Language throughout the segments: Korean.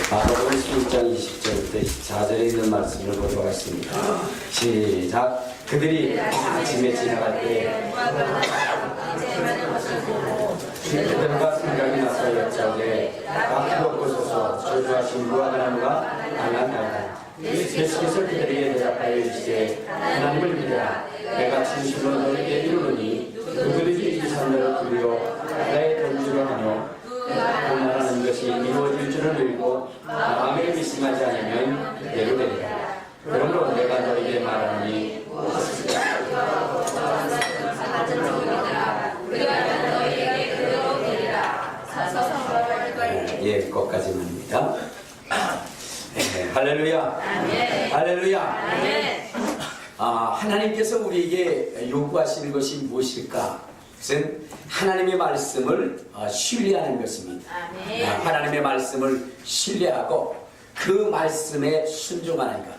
마가복음 16장 20절부터 24절에 있는 말씀을 보도록 하겠습니다. 시작. 그들이 아침에 지나갈 때 그들과 생각이 나서 여짜오되 다 먹고서서 저주하신 무화과나무가 만났나이다. 예수께서 그들에게 대답하여 이르시되 하나님을 믿으라. 내가 진실로 너에게 이르노니 누구든지 이 산들을 굴리고 바다에 던지려 하며 고난하는 것이 이루어질 줄을 알고 마음에 믿음하지 않으면 그대로 되리라. 그러므로 내가 너에게 말하노니 예, 거기까지만입니다. 할렐루야. 할렐루야. 하나님께서 우리에게 요구하시는 것이 무엇일까? 그것은 하나님의 말씀을 신뢰하는 것입니다. 하나님의 말씀을 신뢰하고 그 말씀에 순종하는 것.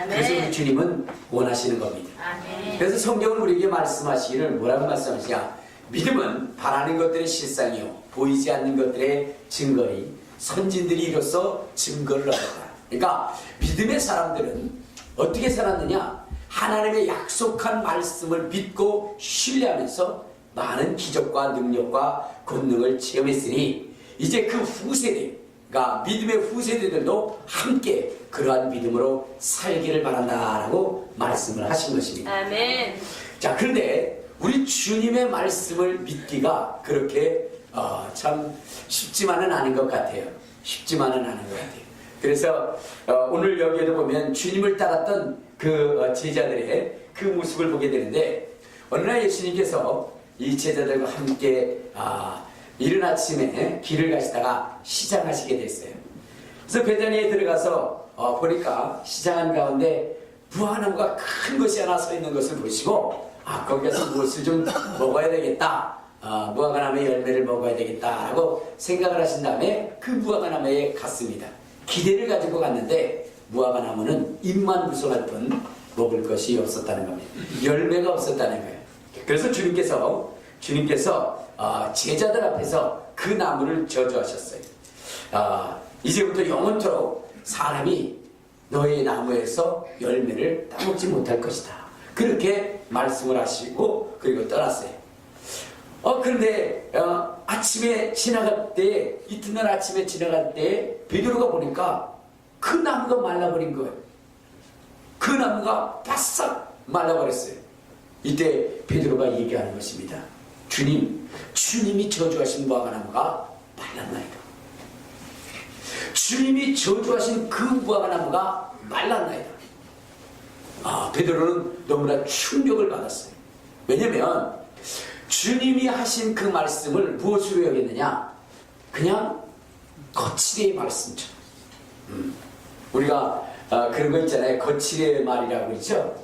그래서 우리 주님은 원하시는 겁니다. 그래서 성경은 우리에게 말씀하시기를 뭐라고 말씀하시냐? 믿음은 바라는 것들의 실상이요 보이지 않는 것들의 증거니 선진들이 이로써 증거를 얻었다. 그러니까 믿음의 사람들은 어떻게 살았느냐? 하나님의 약속한 말씀을 믿고 신뢰하면서 많은 기적과 능력과 권능을 체험했으니 이제 그 후세대 그러니까 믿음의 후세대들도 함께 그러한 믿음으로 살기를 바란다라고 말씀을 하신 것입니다. 아멘. 자, 그런데 우리 주님의 말씀을 믿기가 그렇게 참 쉽지만은 않은 것 같아요. 쉽지만은 않은 것 같아요. 그래서 오늘 여기에도 보면 주님을 따랐던 그 제자들의 그 모습을 보게 되는데, 어느 날 예수님께서 이 제자들과 함께 이른 아침에 길을 가시다가 시장하시게 됐어요. 그래서 베다니에 들어가서 보니까 시장 한가운데 무화과나무가 큰 것이 하나 서 있는 것을 보시고, 거기 가서 무엇을 좀 먹어야 되겠다, 무화과나무의 열매를 먹어야 되겠다라고 생각을 하신 다음에 그 무화과나무에 갔습니다. 기대를 가지고 갔는데 무화과나무는 잎만 무성할 뿐 먹을 것이 없었다는 겁니다. 열매가 없었다는 거예요. 그래서 주님께서 제자들 앞에서 그 나무를 저주하셨어요. 이제부터 영원토록 사람이 너의 나무에서 열매를 따먹지 못할 것이다, 그렇게 말씀을 하시고 그리고 떠났어요. 그런데 아침에 지나갈 때, 이튿날 아침에 지나갈 때 베드로가 보니까 그 나무가 말라버린 거예요. 그 나무가 바싹 말라버렸어요. 이때 베드로가 얘기하는 것입니다. 주님이 저주하신 무화과나무가 말랐나이다. 주님이 저주하신 그 무화과나무가 말랐나이다. 베드로는 너무나 충격을 받았어요. 왜냐면 주님이 하신 그 말씀을 무엇으로 여겼느냐? 그냥 거칠의 말씀처럼. 우리가 그런 거 있잖아요. 거칠의 말이라고 그러죠.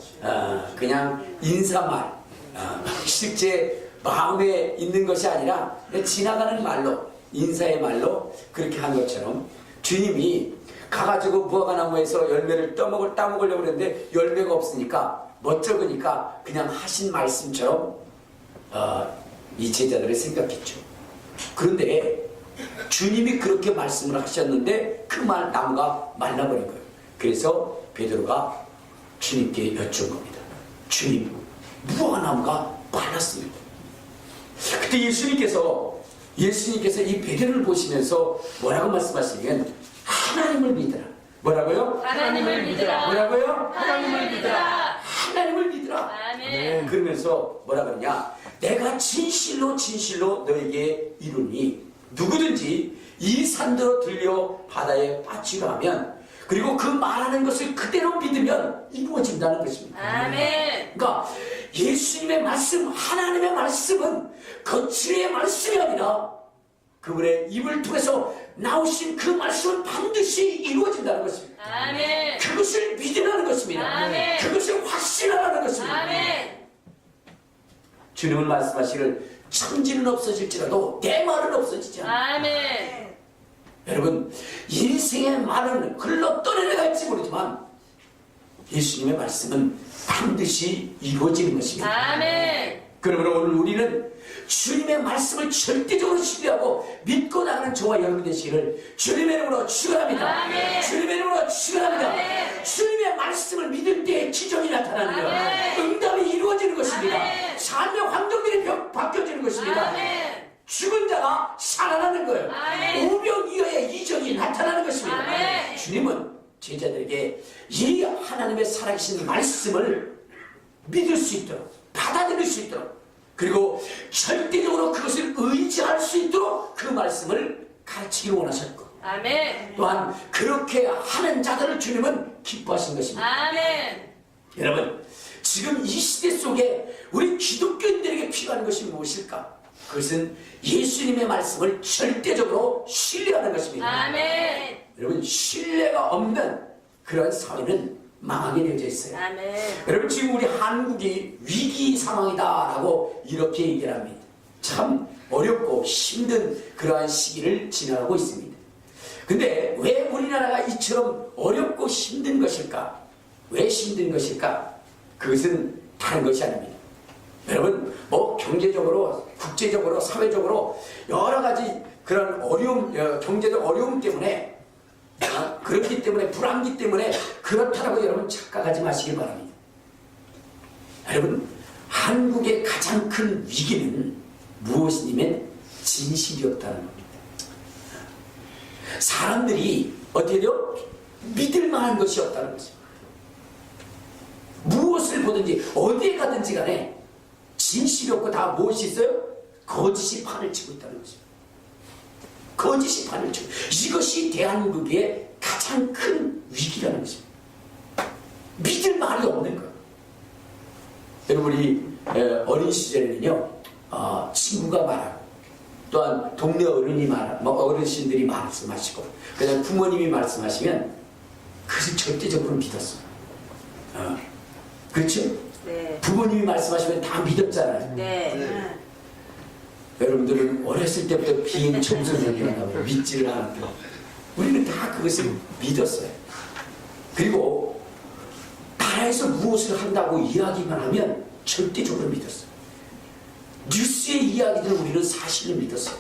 그냥 인사말, 실제 마음에 있는 것이 아니라 지나가는 말로, 인사의 말로 그렇게 한 것처럼 주님이 가가지고 무화과나무에서 열매를 따먹으려고 했는데 열매가 없으니까, 멋쩍으니까 그냥 하신 말씀처럼 이 제자들이 생각했죠. 그런데 주님이 그렇게 말씀을 하셨는데 그 나무가 말라버린 거예요. 그래서 베드로가 주님께 여쭤본 겁니다. 주님, 무화과나무가 말랐습니다. 그때 예수님께서 이 베드로를 보시면서 뭐라고 말씀하시냐면, 하나님을 믿으라. 뭐라고요? 하나님을 믿으라. 뭐라고요? 하나님을 믿으라. 하나님을 믿으라. 아멘. 그러면서 뭐라 그러냐? 내가 진실로 너에게 이르니 누구든지 이 산더러 들려 바다에 빠지라 하면, 그리고 그 말하는 것을 그대로 믿으면 이루어진다는 것입니다. 아멘. 그러니까 예수님의 말씀, 하나님의 말씀은 거칠의 말씀이 아니라 그분의 입을 통해서 나오신 그 말씀은 반드시 이루어진다는 것입니다. 아멘. 그것을 믿으라는 것입니다. 아멘. 그것을 확신하라는 것입니다. 아멘. 주님은 말씀하시기를 천지는 없어질지라도 내 말은 없어지지 않아. 아멘. 여러분, 인생의 말은 흘러 떠내려갈지 모르지만 예수님의 말씀은 반드시 이루어지는 것입니다. 아멘. 그러므로 오늘 우리는 주님의 말씀을 절대적으로 신뢰하고 믿고 나가는 저와 여러분 되시기를 주님의 이름으로 축원합니다. 아멘. 주님의 이름으로 축원합니다. 아멘. 주님의 말씀을 믿을 때 기적이 나타나는 거예요. 아멘. 응답이 이루어지는 것입니다. 아멘. 삶의 환경들이 바뀌어지는 것입니다. 아멘. 죽은 자가 살아나는 거예요. 아멘. 오병이어의 이적이 나타나는 것입니다. 아멘. 주님은 제자들에게 이 하나님의 살아계신 말씀을 믿을 수 있도록, 받아들일 수 있도록, 그리고 절대적으로 그것을 의지할 수 있도록 그 말씀을 가르치기를 원하셨고, 아멘. 또한 그렇게 하는 자들을 주님은 기뻐하신 것입니다. 아멘. 여러분, 지금 이 시대 속에 우리 기독교인들에게 필요한 것이 무엇일까? 그것은 예수님의 말씀을 절대적으로 신뢰하는 것입니다. 아멘. 여러분, 신뢰가 없는 그런 사회는 망하게 되어져 있어요. 아멘. 여러분, 지금 우리 한국이 위기 상황이다라고 이렇게 얘기를 합니다. 참 어렵고 힘든 그러한 시기를 지나가고 있습니다. 근데 왜 우리나라가 이처럼 어렵고 힘든 것일까? 왜 힘든 것일까? 그것은 다른 것이 아닙니다. 여러분, 경제적으로, 국제적으로, 사회적으로 여러 가지 그런 어려움, 경제적 어려움 때문에, 그렇기 때문에, 불안기 때문에 그렇다라고 여러분 착각하지 마시길 바랍니다. 여러분, 한국의 가장 큰 위기는 무엇이냐면 진실이 없다는 겁니다. 사람들이 어떻게 돼요? 믿을 만한 것이 없다는 거죠. 무엇을 보든지 어디에 가든지 간에 진실이 없고 다 무엇이 있어요? 거짓이 판을 치고 있다는 거죠. 거짓이 판을 치고, 이것이 대한민국의 가장 큰 위기라는 것입니다. 믿을 말이 없는 거예요. 여러분, 우리 어린 시절에는요, 친구가 말하고, 또한 동네 어른이 어르신들이 말씀하시고, 그다음 부모님이 말씀하시면 그것을 절대적으로 믿었어요. 그렇죠? 네. 부모님이 말씀하시면 다 믿었잖아요. 네. 여러분들은 어렸을 때부터 비행 청소년이었다고 믿지를 않았고, 우리는 다 그것을 믿었어요. 그리고 나라에서 무엇을 한다고 이야기만 하면 절대적으로 믿었어요. 뉴스의 이야기들을 우리는 사실을 믿었어요.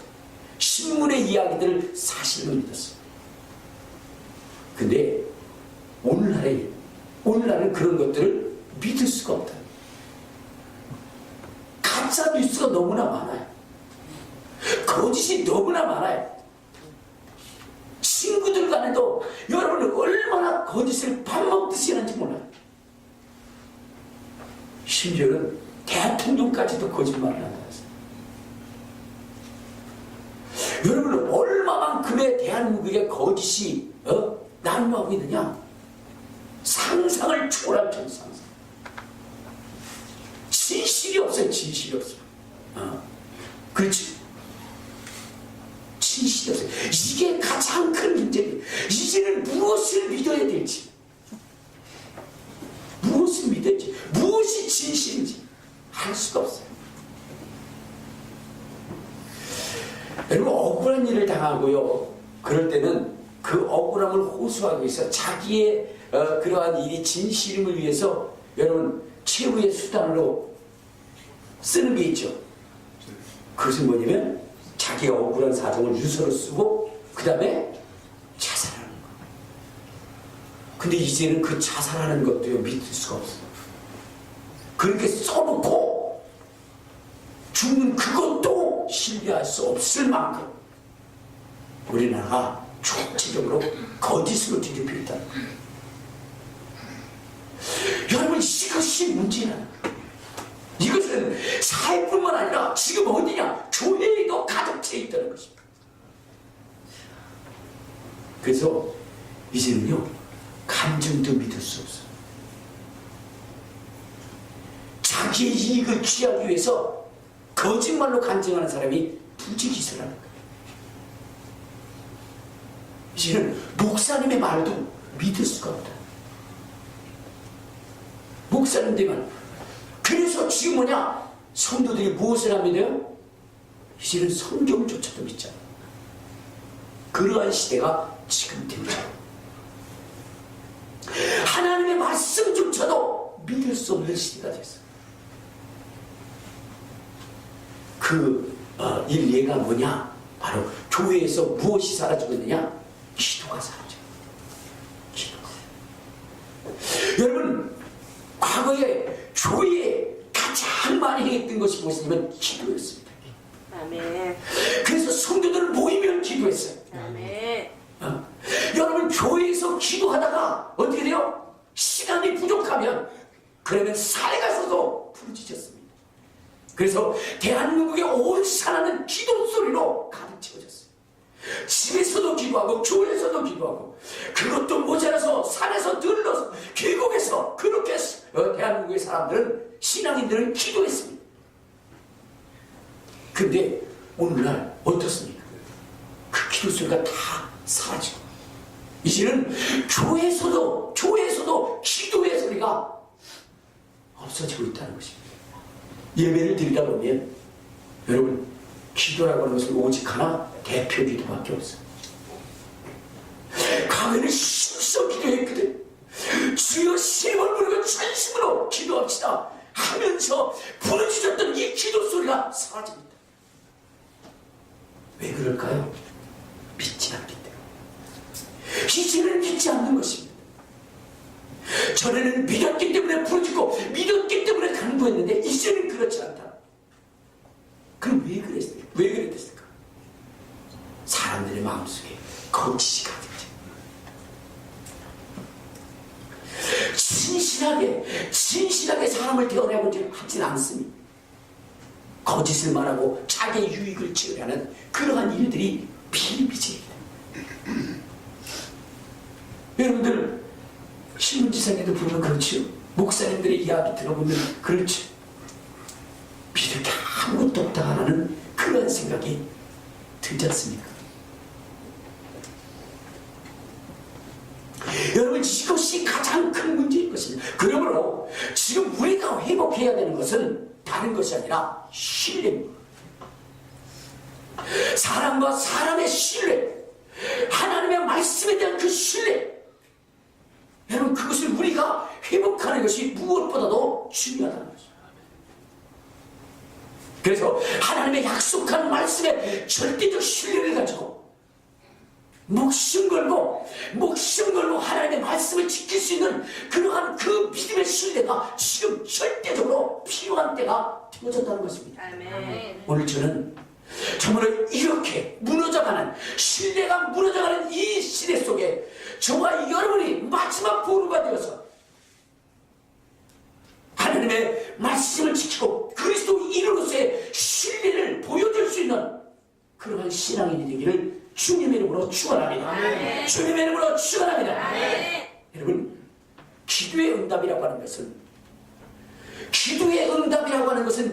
신문의 이야기들을 사실로 믿었어요. 근데 오늘날은 그런 것들을 믿을 수가 없다. 가짜 뉴스가 너무나 많아요. 거짓이 너무나 많아요. 친구들 간에도 여러분은 얼마나 거짓을 밥 먹듯이 하는지 몰라요. 심지어는 대통령까지도 거짓말을 한다. 여러분은 얼마만큼의 대한민국의 거짓이 난무하고 있느냐? 상상을 초월할 정도 상상. 진실이 없어요. 진실이 없어요. 그렇지? 진실이 없어요. 이게 가장 큰 문제예요. 이제는 무엇을 믿어야 될지, 무엇을 믿을지, 무엇이 진실인지 알 수가 없어요. 여러분, 억울한 일을 당하고요, 그럴 때는 그 억울함을 호소하기 위해서 자기의 그러한 일이 진실임을 위해서 여러분 최후의 수단으로 쓰는 게 있죠. 그것은 뭐냐면 자기의 억울한 사정을 유서로 쓰고 그 다음에 자살하는 거. 근데 이제는 그 자살하는 것도요, 믿을 수가 없어요. 그렇게 써놓고 죽는 그것도 신뢰할 수 없을 만큼 우리나라가 총체적으로 거짓으로 뒤집혀 있다는 거예요. 여러분, 이것이 문제는, 이것은 사회뿐만 아니라 지금 어디냐? 교회에도 가득 차 있다는 것입니다. 그래서 이제는요, 감정도 믿을 수 없어요. 자기의 이익을 취하기 위해서 거짓말로 간증하는 사람이 부지기수라는 거예요. 이제는 목사님의 말도 믿을 수가 없다. 목사님들만. 그래서 지금 뭐냐? 성도들이 무엇을 하면 돼요? 이제는 성경조차도 믿지 않아요. 그러한 시대가 지금 됩니다. 하나님의 말씀조차도 믿을 수 없는 시대가 됐어요. 그 일례가 뭐냐? 바로 교회에서 무엇이 사라지고 있느냐? 기도가 사라져요. 기도가. 여러분, 과거에 교회에 가장 많이 했던 것이 무엇이냐면 기도였습니다. 아멘. 그래서 성도들은 모이면 기도했어요. 아멘. 여러분, 교회에서 기도하다가 어떻게 돼요? 시간이 부족하면 그러면 산에 가서도 부르짖었습니다. 그래서 대한민국의 온 산하는 기도 소리로 가득 채워졌어요. 집에서도 기도하고 교회에서도 기도하고, 그것도 모자라서 산에서 들러서 계곡에서 그렇게 대한민국의 사람들은, 신앙인들은 기도했습니다. 근데 오늘날 어떻습니까? 그 기도 소리가 다 사라지고 이제는 교회에서도 기도의 소리가 없어지고 있다는 것입니다. 예배를 드리다 보면 여러분, 기도라고 하는 것은 오직 하나, 대표 기도밖에 없어요. 과거에는 힘써 기도했거든. 주여 세 번 부르고 전심으로 기도합시다 하면서 부르짖었던 이 기도 소리가 사라집니다. 왜 그럴까요? 믿지 않기 때문에. 이제는 믿지 않는 것입니다. 전에는 믿었기 때문에 부르짖고 믿었기 때문에 간구했는데 이제는 그렇지 않다. 그럼 왜 그랬을까? 사람들의 마음속에 거짓이 가득해. 진실하게 사람을 대하려고 하진 않습니다. 거짓을 말하고 자기의 유익을 취하는 그러한 일들이 비일비재입니다. 여러분들 신문지상에도 보면 그렇죠. 목사님들의 이야기 들어보면 그렇죠. 믿을 게 아무것도 없다라는 그런 생각이 들지 않습니까? 여러분, 이것이 가장 큰 문제인 것입니다. 그러므로 지금 우리가 회복해야 되는 것은 다른 것이 아니라 신뢰입니다. 사람과 사람의 신뢰, 하나님의 말씀에 대한 그 신뢰, 여러분, 그것을 우리가 회복하는 것이 무엇보다도 중요하다는 것입니다. 그래서 하나님의 약속한 말씀에 절대적 신뢰를 가지고 목숨 걸고 하나님의 말씀을 지킬 수 있는 그러한 그 믿음의 신뢰가 지금 절대적으로 필요한 때가 되어졌다는 것입니다. 아멘. 오늘 저는 정말로 이렇게 신뢰가 무너져가는 이 시대 속에 저와 여러분이 마지막 보루가 되어서 하나님의 말씀을 지키고 그리스도인으로서의 신뢰를 보여줄 수 있는 그러한 신앙인이 되기를 주님의 이름으로 축원합니다. 아멘. 주님의 이름으로 축원합니다. 아멘. 여러분, 기도의 응답이라고 하는 것은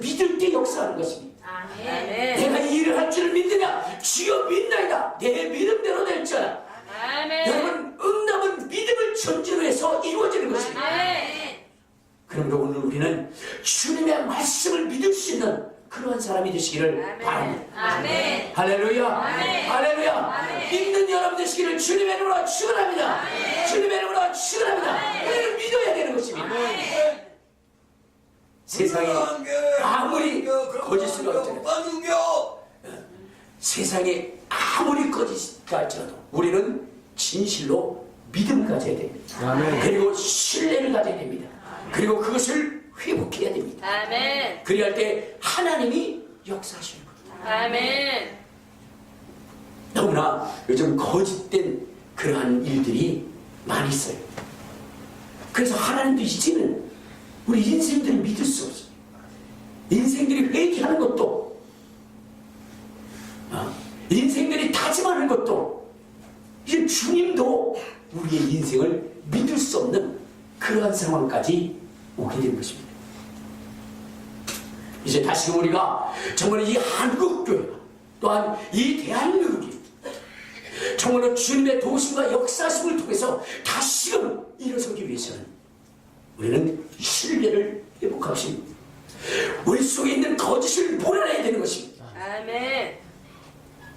믿을 때 역사하는 것입니다. 아멘. 내가 이 일을 할 줄을 믿느냐? 주여 믿나이다. 내 믿음대로 될지어다. 아멘. 여러분, 응답은 믿음을 전제로 해서 이루어지는 것입니다. 아멘. 그러므로 오늘 우리는 주님의 말씀을 믿을 수 있는 그러한 사람이 되시기를 바랍니다. 아멘. 할렐루야. 아멘. 할렐루야. 아멘. 믿는 여러분 되시기를 주님의 이름으로 축원합니다. 아멘. 주님의 이름으로 축원합니다. 아멘. 우리는 믿어야 되는 것입니다. 아멘. 세상에 아무리 거짓을 할지라도 세상에 아무리 거짓을 할지라도 우리는 진실로 믿음을 가져야 됩니다. 아멘. 그리고 신뢰를 가져야 됩니다. 그리고 그것을 회복해야 됩니다. 아멘. 그리할 때 하나님이 역사하시는 겁니다. 아멘. 너무나 요즘 거짓된 그러한 일들이 많이 있어요. 그래서 하나님도 이제는 우리 인생들을 믿을 수 없어요. 인생들이 회개하는 것도, 인생들이 다짐하는 것도, 이제 주님도 우리의 인생을 믿을 수 없는 그러한 상황까지 오게 된 것입니다. 이제 다시금 우리가 정말 이 한국교회가 또한 이 대한민국이 정말로 주님의 도우심과 역사심을 통해서 다시금 일어서기 위해서는 우리는 신뢰를 회복하십니다. 우리 속에 있는 거짓을 몰아내야 되는 것입니다. 아멘.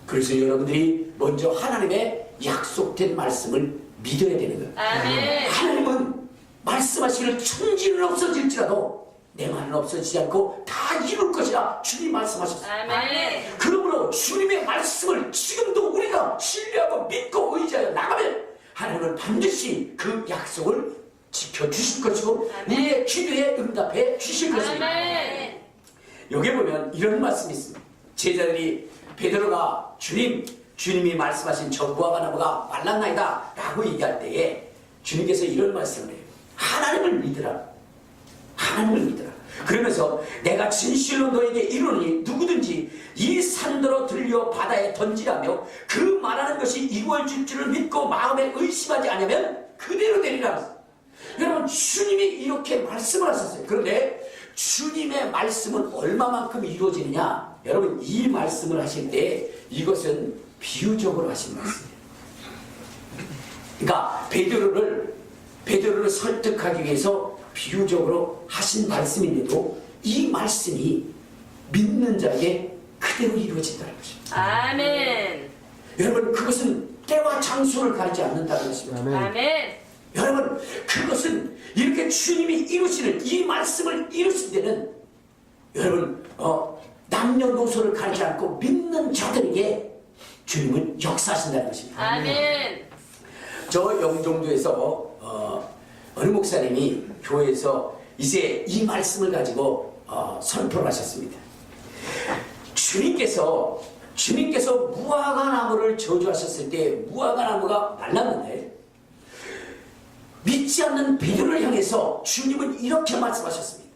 그래서 여러분들이 먼저 하나님의 약속된 말씀을 믿어야 되는 거예요. 아멘. 하나님은 말씀하시기를 천지는 없어질지라도 내 말은 없어지지 않고 다 이룰 것이라 주님 말씀하셨어요. 아멘. 그러므로 주님의 말씀을 지금도 우리가 신뢰하고 믿고 의지하여 나가면 하나님은 반드시 그 약속을 지켜주실 것이고 아멘. 우리의 기도에 응답해 주실 것입니다. 아멘. 여기 보면 이런 말씀이 있습니다. 제자들이 베드로가 주님이 말씀하신 저 무화과 나무가 말랐나이다 라고 얘기할 때에 주님께서 이런 말씀을 해요. 하나님을 믿으라. 하나님을 믿으라. 그러면서 내가 진실로 너에게 이르노니 누구든지 이 산더러 들려 바다에 던지라며 그 말하는 것이 이루어질 줄을 믿고 마음에 의심하지 않으면 그대로 되리라. 여러분, 주님이 이렇게 말씀을 하셨어요. 그런데 주님의 말씀은 얼마만큼 이루어지느냐? 여러분, 이 말씀을 하실 때 이것은 비유적으로 하신 말씀이에요. 그러니까 베드로를 설득하기 위해서 비유적으로 하신 말씀인데도 이 말씀이 믿는 자에게 그대로 이루어진다는 것입니다. 아멘. 여러분, 그것은 때와 장소를 가리지 않는다는 것입니다. 아멘. 아멘. 여러분, 그것은 이렇게 주님이 이루시는 이 말씀을 이루실 때는 여러분 남녀노소를 가리지 않고 믿는 자들에게 주님은 역사하신다는 것입니다. 아멘. 저 영종도에서 어느 목사님이 교회에서 이제 이 말씀을 가지고 선포를 하셨습니다. 주님께서 주님께서 무화과 나무를 저주하셨을 때 무화과 나무가 말랐는데 믿지 않는 베드로를 향해서 주님은 이렇게 말씀하셨습니다.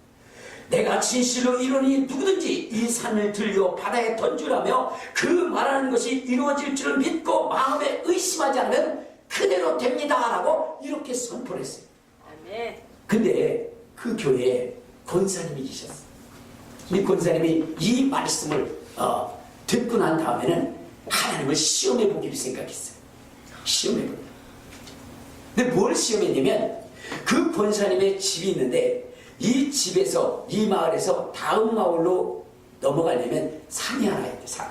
내가 진실로 이르니 누구든지 이 산을 들려 바다에 던지라며 그 말하는 것이 이루어질 줄을 믿고 마음에 의심하지 않으면 그대로 됩니다 라고 이렇게 선포를 했어요. 아멘. 근데 그 교회에 권사님이 계셨어요. 이 권사님이 이 말씀을 듣고 난 다음에는 하나님을 시험해 보기를 생각했어요. 시험해 보기. 근데 뭘 시험했냐면 그 권사님의 집이 있는데 이 집에서 이 마을에서 다음 마을로 넘어가려면 산이 하나 있대. 산.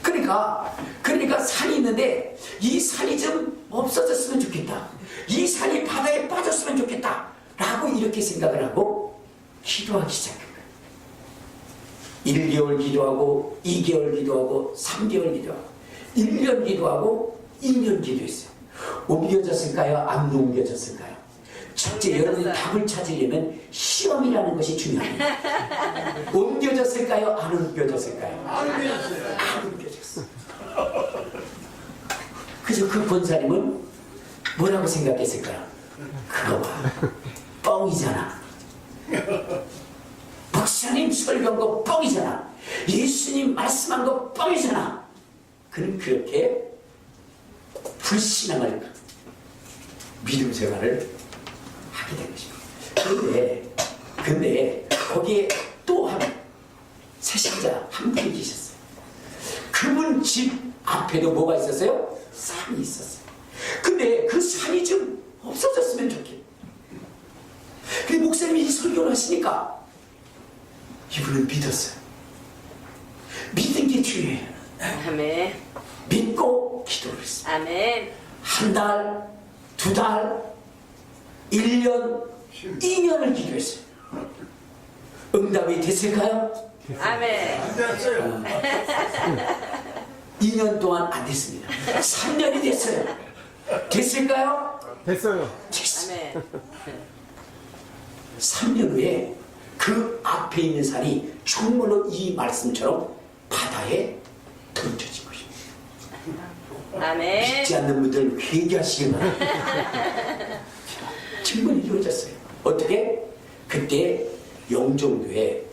그러니까 산이 있는데 이 산이 좀 없어졌으면 좋겠다. 이 산이 바다에 빠졌으면 좋겠다. 라고 이렇게 생각을 하고 기도하기 시작한 거예요. 1개월 기도하고 2개월 기도하고 3개월 기도하고 1년 기도하고 2년 기도했어요. 옮겨졌을까요? 안 옮겨졌을까요? 첫째, 여러분이 답을 찾으려면 시험이라는 것이 중요합니다. 옮겨졌을까요? 안 옮겨졌을까요? 안 옮겨졌어요. 안 옮겨졌어요. 그래서 그 권사님은 뭐라고 생각했을까요? 그거 봐, 뻥이잖아. 박사님 설교한 거 뻥이잖아. 예수님 말씀한 거 뻥이잖아. 그는 그렇게 불신앙을, 믿음 생활을 하게 된 것입니다. 근데 거기에 또 한 세신자 한 분이 계셨어요. 그분 집 앞에도 뭐가 있었어요? 산이 있었어요. 근데 그 산이 좀 없어졌으면 좋겠어요. 그 목사님이 이 설교를 하시니까 이분은 믿었어요. 믿은 게 중요해요. 아멘. 믿고 기도를 했어요. 아멘. 한 달, 두 달, 1년, 2년을 기도했어요. 응답이 됐을까요? 아멘. 안 됐어요. 2년 동안 안 됐습니다. 3년이 됐어요. 됐을까요? 됐어요. 됐어요. 아멘. 3년 후에 그 앞에 있는 산이 정말로 이 말씀처럼 바다에 던져진 것입니다. 아멘. 믿지 않는 분들 회개하시기 바랍니다. 정말 이루어졌어요. 어떻게? 그때 영종도에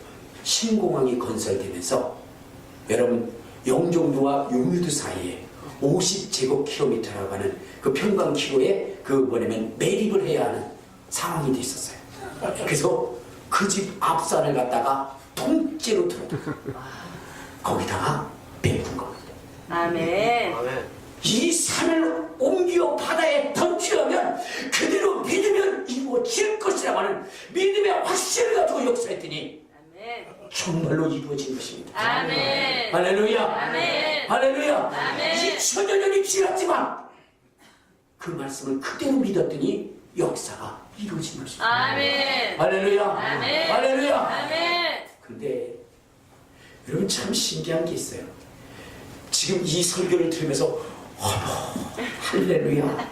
신공항이 건설되면서 여러분 영종도와 용유도 사이에 50제곱킬로미터라고 하는 그 평방키로에 그 뭐냐면 매립을 해야 하는 상황이 됐었어요. 그래서 그 집 앞산을 갖다가 통째로 들어도 거기다가 베푼 겁니다. 아멘. 이 산을 옮겨 바다에 던지려면 그대로 믿으면 이루어질 것이라고 하는 믿음의 확신을 가지고 역사했더니 아멘. 정말로 이루어진 것입니다. 아멘. 할렐루야. 아멘. 할렐루야. 아멘. 2000여 년이 지났지만 그 말씀을 그대로 믿었더니 역사가 이루어진 것입니다. 아멘. 할렐루야. 아멘. 할렐루야. 아멘. 근데 여러분 참 신기한 게 있어요. 지금 이 설교를 들으면서 어머 할렐루야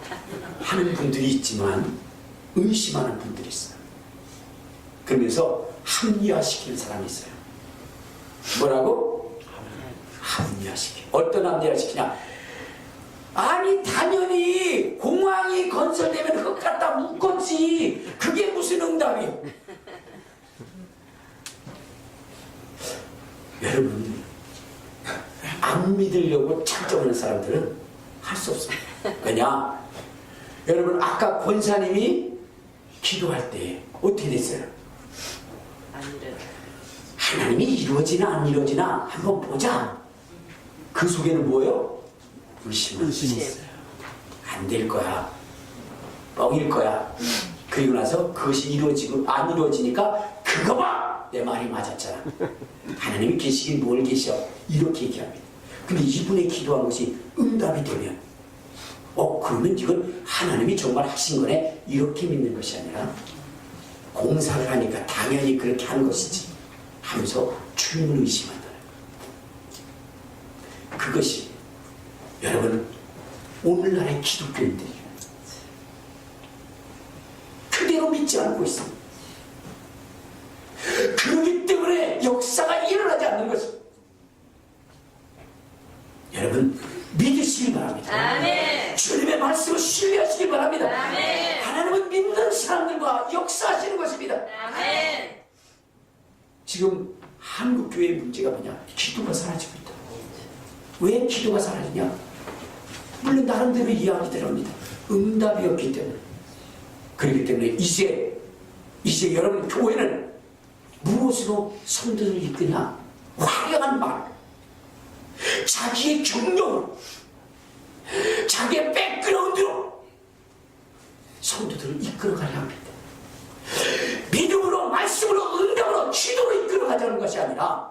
하는 분들이 있지만 의심하는 분들이 있어요. 그러면서 합리화시키는 사람이 있어요. 뭐라고? 합리화시켜. 어떤 합리화시키냐? 아니 당연히 공항이 건설되면 흙 갖다 묶었지. 그게 무슨 응답이요? 여러분 안 믿으려고 작정하는 사람들은 할 수 없습니다. 왜냐? 여러분 아까 권사님이 기도할 때 어떻게 됐어요? 아니래. 하나님이 이루어지나 안 이루어지나 한번 보자. 그 속에는 뭐예요? 의심이 있어요. 안 될 거야. 뻥일 거야. 그리고 나서 그것이 이루어지고 안 이루어지니까 그거 봐! 내 말이 맞았잖아. 하나님이 계시긴 뭘 계셔. 이렇게 얘기합니다. 근데 이분의 기도한 것이 응답이 되면 그러면 이건 하나님이 정말 하신 거네. 이렇게 믿는 것이 아니라 공사를 하니까 당연히 그렇게 하는 것이지 하면서 주님을 의심한다는 그것이 여러분 오늘날의 기독교인들이 그대로 믿지 않고 있습니다. 그렇기 때문에 역사가 일어나지 않는 것입니다. 아멘. 주님의 말씀을 신뢰하시길 바랍니다. 아멘. 하나님은 믿는 사람들과 역사하시는 것입니다. 아멘. 지금 한국 교회의 문제가 뭐냐? 기도가 사라지고 있다. 왜 기도가 사라지냐? 물론 나름대로 이야기들 합니다. 응답이 없기 때문에. 그렇기 때문에 이제 여러분 교회는 무엇으로 성도들을 이끄냐? 화려한 말, 자기의 경력으로, 자기의 백그라운드로 성도들을 이끌어가려 합니다. 믿음으로, 말씀으로, 응답으로, 기도로 이끌어가자는 것이 아니라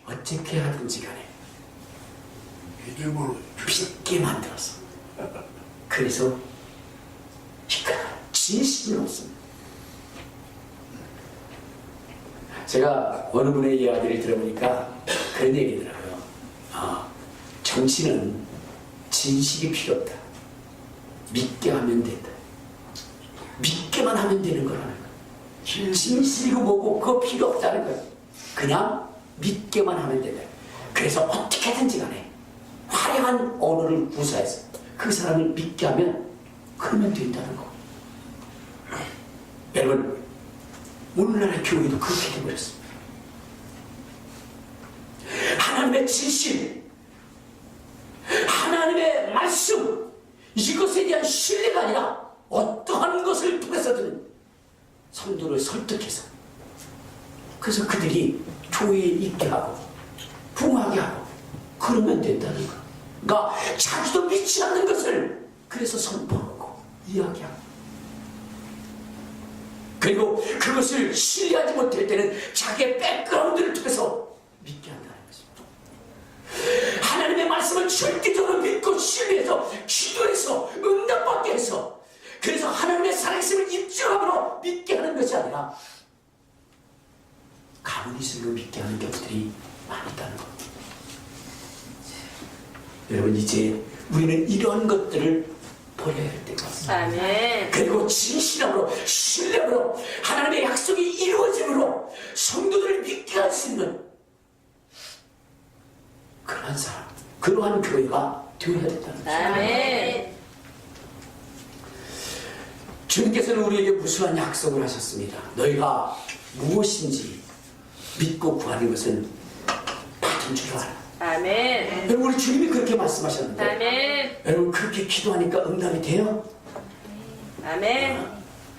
어떻게 하든지 간에 믿음으로 믿게 만들어서, 그래서 진실은 없습니다. 제가 어느 분의 이야기를 들어보니까 그런 얘기더라고요. 정치는 진실이 필요 없다. 믿게 하면 된다. 믿게만 하면 되는 거라는 거예요. 진실이고 뭐고 그거 필요 없다는 거예요. 그냥 믿게만 하면 된다. 그래서 어떻게든지 간에 화려한 언어를 구사해서 그 사람을 믿게 하면 그러면 된다는 거. 여러분, 오늘날의 교회도 그렇게 되어버렸습니다. 하나님의 진실, 하나님의 말씀, 이것에 대한 신뢰가 아니라 어떠한 것을 통해서든 성도를 설득해서, 그래서 그들이 교회에 있게 하고 부흥하게 하고 그러면 된다는 거. 그러니까 자기도 믿지 않는 것을 그래서 선포하고 이야기하고, 그리고 그것을 신뢰하지 못할 때는 자기의 백그라운드를 통해서 믿게 한다는 것입니다. 하나님의 말씀을 절대적으로 믿고 신뢰해서 기도해서 응답받게 해서, 그래서 하나님의 살아계심을 입증함으로 믿게 하는 것이 아니라 가만히 있으면 믿게 하는 경우들이 많다는 겁니다. 여러분, 이제 우리는 이런 것들을 버려야 할 때가 왔습니다. 아멘. 그리고 진실함으로, 신뢰함으로, 하나님의 약속이 이루어짐으로 성도들을 믿게 할 수 있는 그러한 사람, 그러한 교회가 되어야 된다는 거죠. 아멘. 주님께서는 우리에게 무수한 약속을 하셨습니다. 너희가 무엇인지 믿고 구하는 것은 받은 줄 알아. 아멘. 여러분, 우리 주님이 그렇게 말씀하셨는데, 아멘. 여러분, 그렇게 기도하니까 응답이 돼요? 아멘.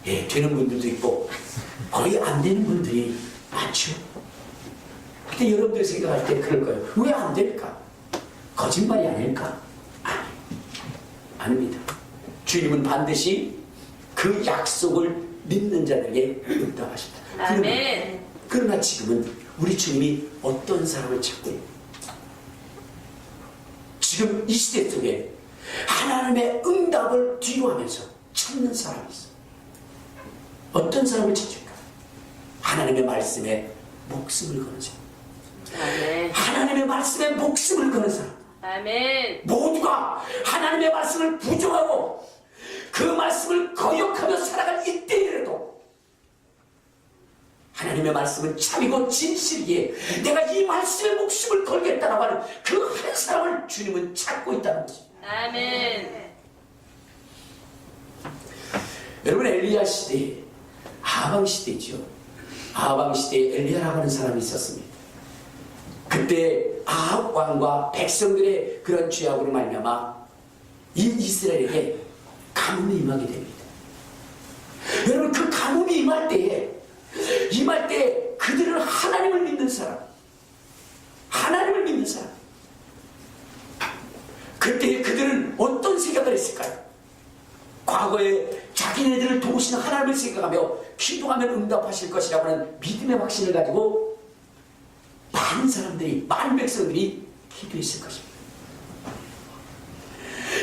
예, 되는 분들도 있고 거의 안 되는 분들이 많죠. 근데 여러분들 생각할 때 그럴 거예요. 왜 안 될까? 거짓말이 아닐까? 아닙니다. 주님은 반드시 그 약속을 믿는 자들에게 응답하신다. 아멘. 그러나 지금은 우리 주님이 어떤 사람을 찾고 있는, 지금 이 시대 속에 하나님의 응답을 뒤로하면서 찾는 사람이 있어. 어떤 사람을 찾을까? 하나님의 말씀에 목숨을 거는 사람. 아멘. 하나님의 말씀에 목숨을 거는 사람. 아멘. 모두가 하나님의 말씀을 부정하고 그 말씀을 거역하며 살아갈 이때에라도 하나님의 말씀은 참이고 진실이기에 내가 이 말씀에 목숨을 걸겠다라고 하는 그 한 사람을 주님은 찾고 있다는 것입니다. 아멘. 여러분, 엘리야 시대에 아방 시대죠. 아방 시대에 엘리야라고 하는 사람이 있었습니다. 그때 아합 왕과 백성들의 그런 죄악으로 말미암아 이 이스라엘에게 가뭄이 임하게 됩니다. 여러분, 그 가뭄이 임할 때 그들은 하나님을 믿는 사람, 하나님을 믿는 사람, 그때 그들은 어떤 생각을 했을까요? 과거에 자기네들을 도우시는 하나님을 생각하며 기도하면 응답하실 것이라고 하는 믿음의 확신을 가지고 많은 사람들이, 많은 백성들이 기도했을 것입니다.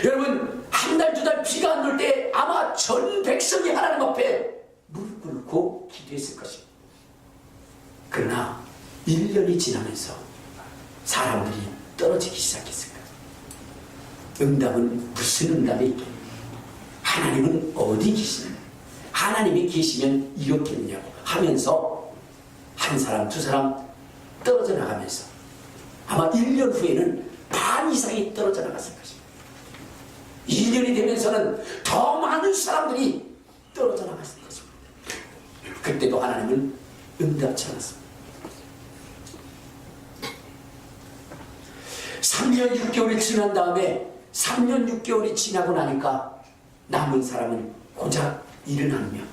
여러분, 한 달, 두 달 비가 안 올 때 아마 전 백성이 하나님 앞에 무릎 꿇고 기도했을 것입니다. 그러나 1년이 지나면서 사람들이 떨어지기 시작했을까? 응답은 무슨 응답이 있겠냐? 하나님은 어디 계시냐? 하나님이 계시면 이렇겠느냐고 하면서 한 사람, 두 사람 떨어져 나가면서 아마 1년 후에는 반 이상이 떨어져 나갔을 것입니다. 2년이 되면서는 더 많은 사람들이 떨어져 나갔을 것입니다. 그때도 하나님은 응답치 않았습니다. 3년 6개월이 지난 다음에 3년 6개월이 지나고 나니까 남은 사람은 고작 71명.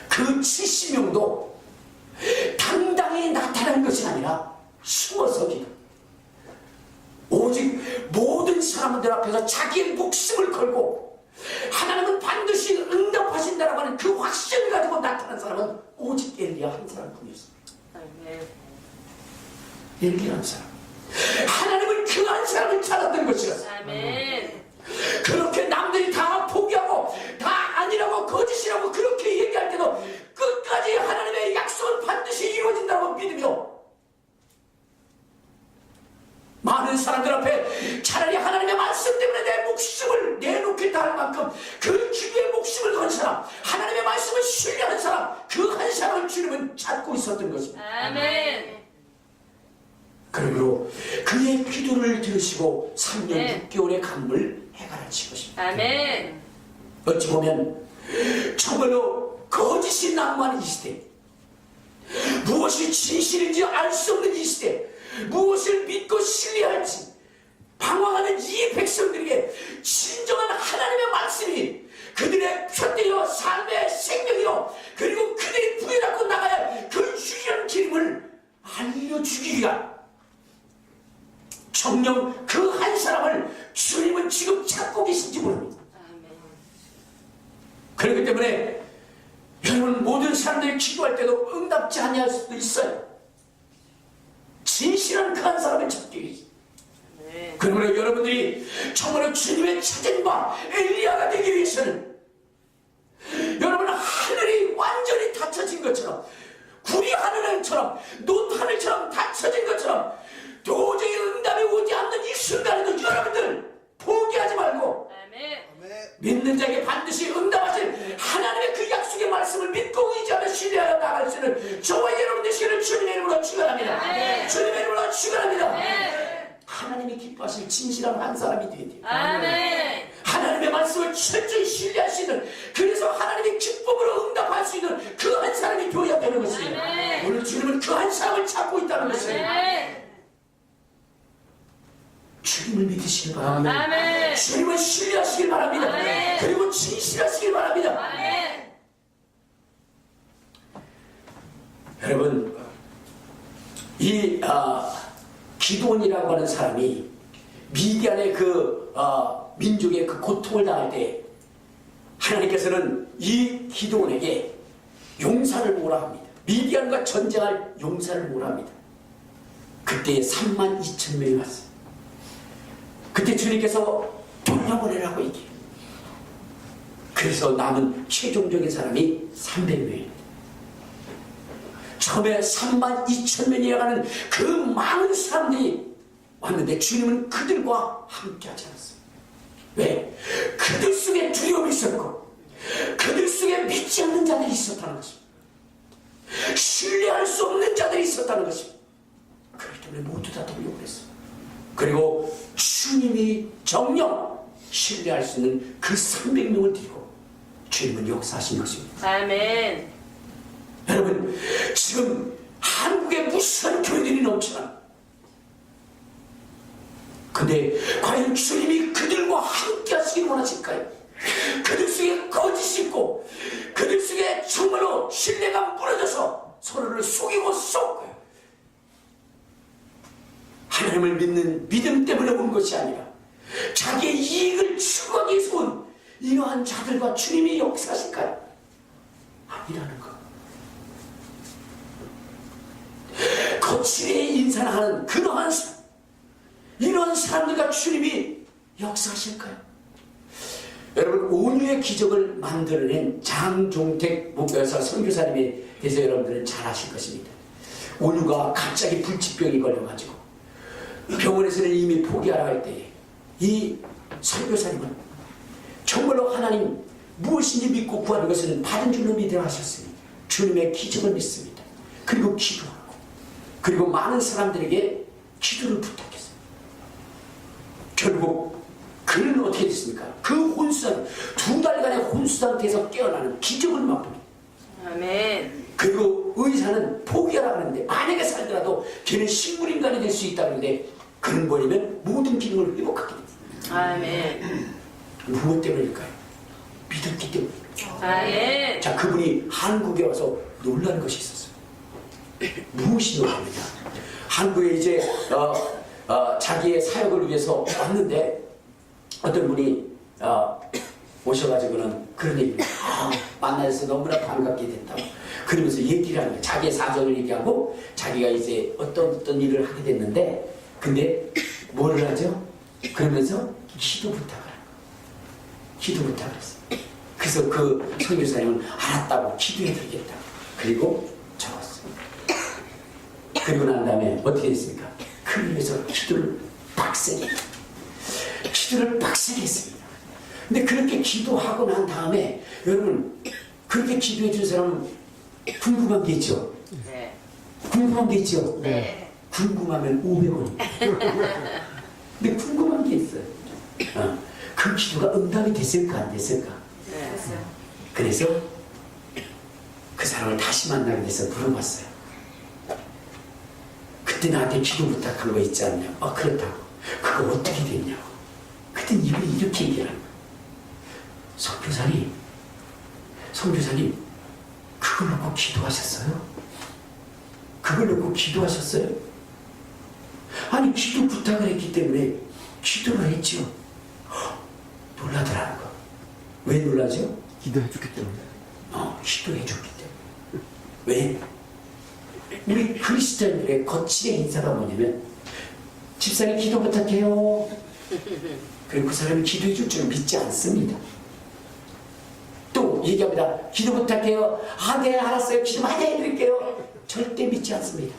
그 70명도 당당히 나타난 것이 아니라 숨어서 기도. 오직 모든 사람들 앞에서 자기의 목숨을 걸고 하나님은 반드시 응답하신다라고 하는 그 확신을 가지고 나타난 사람은 오직 엘리야 한 사람뿐이었습니다. 엘리야 한 사람. 하나님은 그 한 사람을 찾았던 것이었어요. 아멘. 그렇게 남들이 다 포기하고 다 아니라고 거짓이라고 그렇게 얘기할 때도 끝까지 하나님의 약속은 반드시 이루어진다고 믿으며 많은 사람들 앞에 차라리 하나님의 말씀 때문에 내 목숨을 내놓겠다 할 만큼 그 기도에 목숨을 건 사람, 하나님의 말씀을 신뢰하는 사람, 그 한 사람을 주님은 찾고 있었던 것입니다. 아멘. 그러므로 그의 기도를 들으시고 3년 6개월의 간음을 해결하신 것입니다. 아멘. 어찌 보면 정말로 거짓이 난무하는 이 시대, 무엇이 진실인지 알 수 없는 이 시대, 무엇을 믿고 신뢰할지 방황하는 이 백성들에게 진정한 하나님의 말씀이 그들의 표대요 삶의 생명이요 그리고 그들이 부여잡고 나가야 할 그 유일한 길임을 알려주기 위한 정녕 그 한 사람을 주님은 지금 찾고 계신지 모릅니다. 그렇기 때문에 여러분 모든 사람들이 기도할 때도 응답지 아니할 수도 있어요. 진실한 그 한 사람을 찾기 위해서. 그러므로 여러분들이 정말로 주님의 찾음과 엘리야가 되기 위해서는 여러분 하늘이 완전히 닫혀진 것처럼 구리 하늘처럼 논 하늘처럼 닫혀진 것처럼 도저히 응답이 오지 않는 이 순간에도 여러분들 포기하지 말고 믿는 자에게 반드시 응답하신 하나님의 그 약속의 말씀을 믿고 의지하며 신뢰하여 나갈 수 있는 저와 여러분 되시기를 주님의 이름으로 축원합니다. 주님의 이름으로 축원합니다. 하나님이 기뻐하실 진실한 한 사람이 되어야 돼요. 아멘. 하나님의 말씀을 철저히 신뢰할 수 있는, 그래서 하나님의 기쁨으로 응답할 수 있는 그 한 사람이 되어야 되는 것이에요. 오늘 주님은 그 한 사람을 찾고 있다는 것이에요. 주님을 믿으시길 바랍니다. 아멘. 주님을 신뢰하시길 바랍니다. 아멘. 그리고 진실하시길 바랍니다. 아멘. 여러분 이 기드온이라고 하는 사람이 미디안의 그 민족의 그 고통을 당할 때 하나님께서는 이 기드온에게 용사를 모으라 합니다. 미디안과 전쟁할 용사를 모으라 합니다. 그때 32,000명이 왔어요. 그때 주님께서 돌려보내라고 얘기해요. 그래서 남은 최종적인 사람이 300명입니다. 처음에 32,000명이라고 하는 그 많은 사람들이 왔는데 주님은 그들과 함께 하지 않았어요. 왜? 그들 속에 두려움이 있었고 그들 속에 믿지 않는 자들이 있었다는 것입니다. 신뢰할 수 없는 자들이 있었다는 것입니다. 그렇기 때문에 모두 다 돌려보냈어요. 그리고 주님이 정녕 신뢰할 수 있는 그 300명을 드리고 주님은 역사하신 것입니다. 아멘. 여러분 지금 한국에 무수한 교회들이 넘쳐나. 근데 과연 주님이 그들과 함께 하시길 원하실까요? 그들 속에 거짓이 있고 그들 속에 정말로 신뢰가 무너져서 서로를 속이고 썩고요. 하나님을 믿는 믿음 때문에 온 것이 아니라 자기의 이익을 추구하기 위해서 온 이러한 자들과 주님이 역사하실까요? 아니라는 것. 거칠게 인사하는 그러한 사람, 이러한 사람들과 주님이 역사하실까요? 여러분 온유의 기적을 만들어낸 장종택 목사 선교사님에 대해서 여러분들은 잘 아실 것입니다. 온유가 갑자기 불치병이 걸려가지고 병원에서는 이미 포기하라 할 때 이 선교사님은 정말로 하나님 무엇인지 믿고 구하는 것은 받은 줄로 믿으라 하셨으니 주님의 기적을 믿습니다. 그리고 기도하고 그리고 많은 사람들에게 기도를 부탁했어요. 결국 그는 어떻게 됐습니까? 그 혼수상 2달간의 혼수 상태에서 깨어나는 기적을 맛보니. 아멘. 그리고 의사는 포기하라 그러는데 만약에 살더라도 걔는 식물인간이 될 수 있다 그러는데 그는 뭐냐면 모든 기능을 회복하게 됩니다. 아멘. 무엇 때문일까요? 믿었기 때문에. 아멘. 자, 그분이 한국에 와서 놀란 것이 있었어요. 무엇이 놀랍니까? 한국에 이제 자기의 사역을 위해서 왔는데 어떤 분이 오셔가지고는 그런 얘기를 만나서 너무나 반갑게 됐다고 그러면서 얘기를 하는 거예요. 자기의 사정을 얘기하고 자기가 이제 어떤 일을 하게 됐는데 근데 뭐를 하죠? 그러면서 기도 부탁을 하는 거예요. 기도 부탁을 했어요. 그래서 그 선교사님은 알았다고 기도해 드리겠다. 그리고 적었어요. 그리고 난 다음에 어떻게 됐습니까? 그 위해서 기도를 빡세게 했습니다. 근데 그렇게 기도하고 난 다음에 여러분 그렇게 기도해 준 사람은 궁금한 게 있죠? 네. 궁금한 게 있죠? 네. 궁금하면 500원. 근데 궁금한 게 있어요. 그 기도가 응답이 됐을까 안 됐을까? 네. 그래서 그 사람을 다시 만나게 돼서 물어봤어요. 그때 나한테 기도 부탁한 거 있지 않냐? 그렇다고. 그거 어떻게 됐냐고. 그때 이분이 이렇게 얘기하는 거예요. 선교사님, 그걸 놓고 기도하셨어요? 그걸 놓고 기도하셨어요? 아니, 기도 부탁을 했기 때문에 기도를 했죠. 놀라더라는 거. 왜 놀라죠? 기도해줬기 때문에. 기도해줬기 때문에. 왜? 우리 그리스도인들의 거칠의 인사가 뭐냐면 집사님 기도 부탁해요. 그리고 그 사람이 기도해줄 줄 믿지 않습니다. 또 얘기합니다. 기도 부탁해요. 네 알았어요. 기도 많이 해드릴게요. 절대 믿지 않습니다.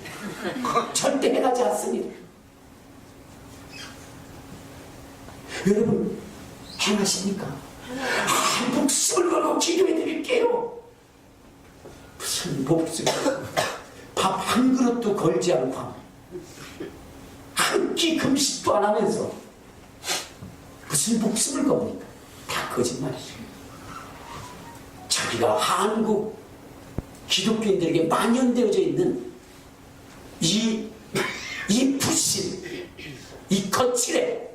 절대 해가지 않습니다. 여러분 행하십니까? 목숨을 걸고 기도해드릴게요. 무슨 목숨? 밥 한 그릇도 걸지 않고 한 끼 금식도 안 하면서 무슨 목숨을 겁니까? 다 거짓말이죠. 자기가 한국 기독교인들에게 만연되어져 있는 이 부심, 이 거칠에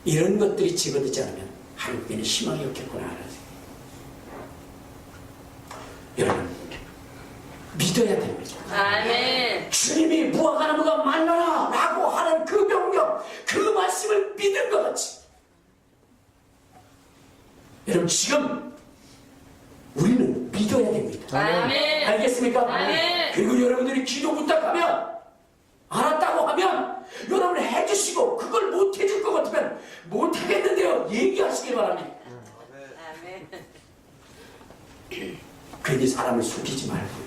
이런 것들이 집어들지 않으면 한국에는 희망이 없겠구나 하는 생각. 여러분 믿어야 됩니다. 아멘. 주님이 무화과나무가 만나라 라고 하는 그 명령, 그 말씀을 믿은 것 같이 여러분 지금 우리는 믿어야 됩니다. 아멘. 알겠습니까? 아멘. 그리고 여러분들이 기도 부탁하면 알았다고 하면 여러분 해주시고 그걸 못 해줄 것 같으면 못 하겠는데요 얘기하시길 바랍니다. 아멘. 괜히 사람을 속이지 말고.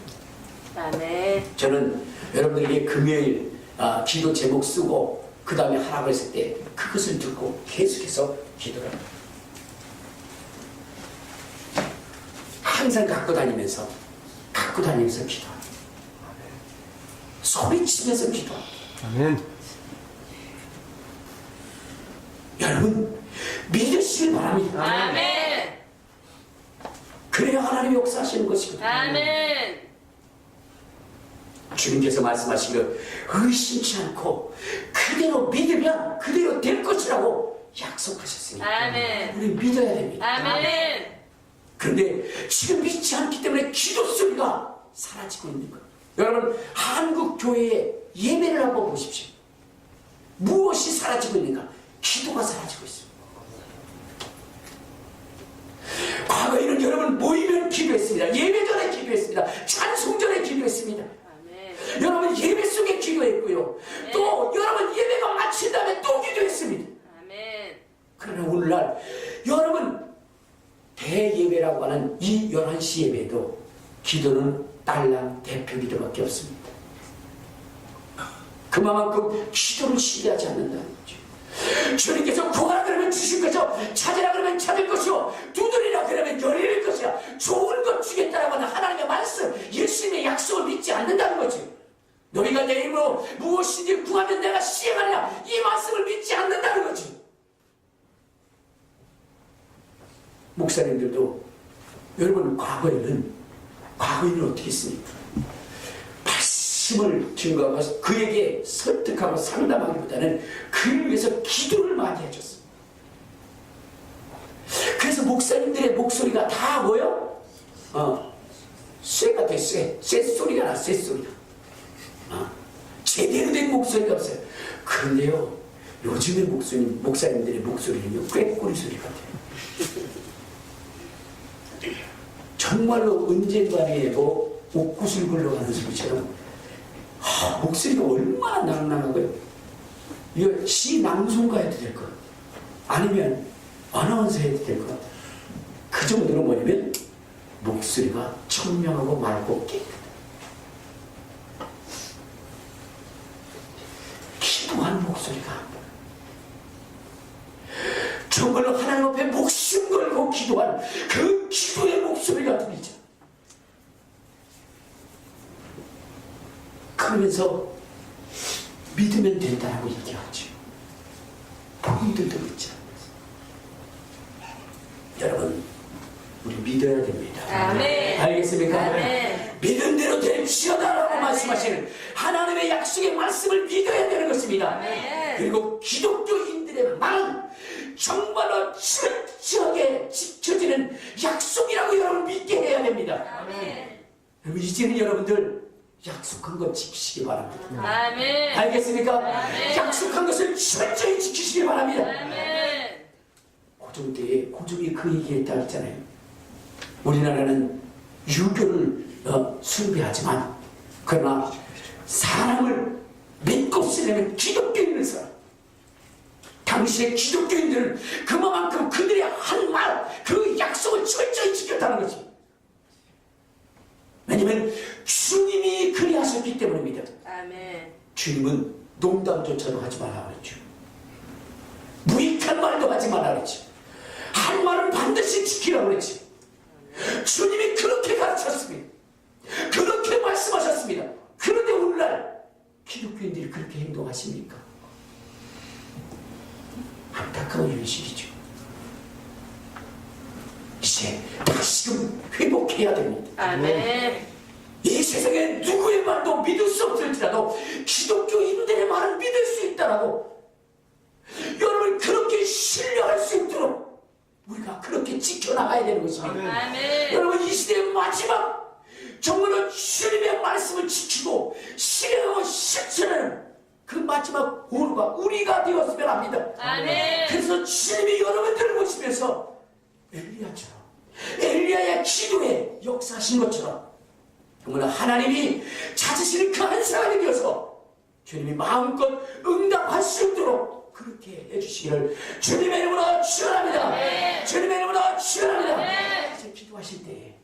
아멘. 저는 여러분들에게 금요일 기도 제목 쓰고 그 다음에 하라고 했을 때 그것을 듣고 계속해서 기도를 합니다. 항상 갖고 다니면서 기도합니다. 소리치면서 기도합니다. 아멘. 여러분 믿으시길 바랍니다. 아멘. 그래야 하나님이 역사하시는 것이거든요. 아멘. 주님께서 말씀하시기를 의심치 않고 그대로 믿으면 그대로 될 것이라고 약속하셨으니까 아멘. 우리 믿어야 됩니다. 아멘. 그런데 지금 믿지 않기 때문에 기도 소리가 사라지고 있는 거예요. 여러분 한국 교회의 예배를 한번 보십시오. 무엇이 사라지고 있는가? 기도가 사라지고 있습니다. 과거에는 여러분 모이면 기도했습니다. 예배 전에 기도했습니다. 찬송 전에 기도했습니다. 아멘. 여러분 예배 속에 기도했고요. 또 여러분 예배가 마친 다음에 또 기도했습니다. 아멘. 그러나 오늘날 여러분 대예배라고 하는 이 11시 예배도 기도는 딸랑 대표 기도밖에 없습니다. 그만큼 기도를 신뢰하지 않는다는 거죠. 주님께서 구하라 그러면 주실 것이요 찾으라 그러면 찾을 것이요 두드리라 그러면 열릴 것이야. 좋은 것 주겠다라고 하는 하나님의 말씀, 예수님의 약속을 믿지 않는다는 거죠. 너희가 내 이름으로 무엇이든지 구하면 내가 시행하리라, 이 말씀을 믿지 않는다는 거죠. 목사님들도 여러분 과거에는 어떻게 했습니까? 말씀을 증거하고 그에게 설득하고 상담하기보다는 그를 위해서 기도를 많이 해줬어요. 그래서 목사님들의 목소리가 다 뭐요? 쇠 같아, 쇠 소리가 나, 쇠 소리가. 제대로 된 목소리가 없어요. 그런데요, 요즘의 목사님들의 목소리는요, 꾀꼬리 소리 같아요. 정말로 은쟁반에 옷구슬 굴러가는 소리처럼 목소리가 얼마나 낭낭하고요. 이거 시 낭송가 해도 될 것 같아요. 아니면 아나운서 해도 될 것 같아요. 그 정도로 뭐냐면 목소리가 청명하고 맑고 깨끗해요. 기도하는 목소리가 정말로 하나님 앞에 목숨 걸고 기도한 그 기도의 목소리가 들리죠. 그러면서 믿으면 된다라고 얘기하죠. 본인들도 믿지 않아요. 여러분, 우리 믿어야 됩니다. 아멘. 알겠습니까? 아멘. 믿은 대로 될지어다라고 말씀하시는 하나님의 약속의 말씀을 믿어야 되는 것입니다. 아멘. 그리고 기독교인들의 말은 정말로 철저하게 지켜지는 약속이라고 여러분 믿게 해야 됩니다. 아멘. 여러분, 이제는 여러분들 약속한 것 지키시기 바랍니다. 아멘. 알겠습니까? 아멘. 약속한 것을 철저히 지키시기 바랍니다. 아멘. 고종 때에 고종이 그 얘기했다 했잖아요. 우리나라는 유교를 숭배하지만 그러나 사람을 믿고 쓰려면 기독교인을 써. 당시의 기독교인들은 그만큼 그들의 한 말, 그 약속을 철저히 지켰다는 것입니다. 왜냐면 주님이 그리하셨기 때문입니다. 아멘. 주님은 농담조차도 하지 말라 그랬죠. 무익한 말도 하지 말라 그랬죠. 한 말은 반드시 지키라고 그랬죠. 주님이 그렇게 가르쳤습니다. 그렇게 말씀하셨습니다. 그런데 오늘날 기독교인들이 그렇게 행동하십니까? 안타까운 현실이죠. 이제 다시금 회복해야 됩니다. 아멘. 이 세상에 누구의 말도 믿을 수 없을지라도 기독교인들의 말은 믿을 수 있다라고 여러분 그렇게 신뢰할 수 있도록 우리가 그렇게 지켜나가야 되는 것입니다. 아멘. 여러분 이 시대의 마지막 정말로 주님의 말씀을 지키고 실행하고 실천하는 그 마지막 오류가 우리가 되었으면 합니다. 아멘. 그래서 주님이 여러분들을 보시면서 엘리야의 기도에 역사하신 것처럼 정말 하나님이 찾으시는 그 한 사람이 되어서 주님이 마음껏 응답할 수 있도록 그렇게 해주시기를 주님의 이름으로 축원합니다. 네. 주님의 이름으로 축원합니다. 네. 이제 기도하실 때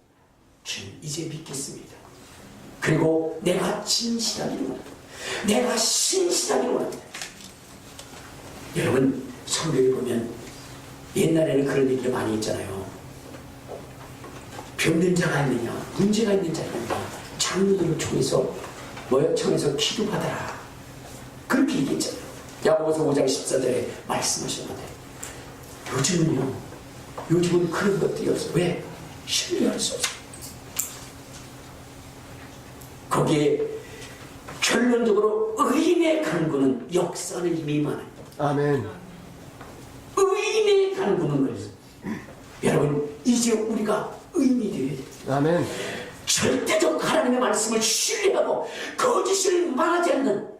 주님 이제 믿겠습니다. 그리고 내가 진실하기를 원합니다. 내가 신실하기를 원합니다. 여러분 성경에 보면 옛날에는 그런 얘기가 많이 있잖아요. 병든 자가 있느냐, 문제가 있는 자가 있느냐, 장로들을 청해서 기도받아라. 그렇게 얘기했잖아요. 야고보서 5장 14절에 말씀하셨는데 요즘은 그런 것들이 없어요. 왜? 신뢰할 수 없어요. 거기에 결론적으로 의인의 간구는 역사는 이미 많아요. 아멘. 의인의 간구는 그래서 여러분 이제 우리가 의인이 되어야 돼요. 아멘. 절대적 하나님의 말씀을 신뢰하고 거짓을 말하지 않는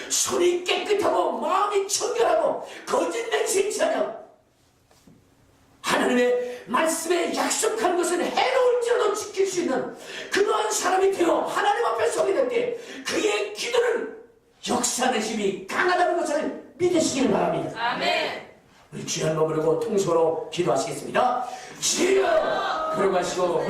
손이 깨끗하고 마음이 청결하고 거짓 맹세치 않아 하나님의 말씀에 약속한 것은 해로울지라도 지킬 수 있는 그러한 사람이 되어 하나님 앞에 서게 될 때 그의 기도는 역사하는 힘이 강하다는 것을 믿으시기를 바랍니다. 아멘. 우리 주여 한번 부르고 통성으로 기도하시겠습니다. 주여! 들어가시고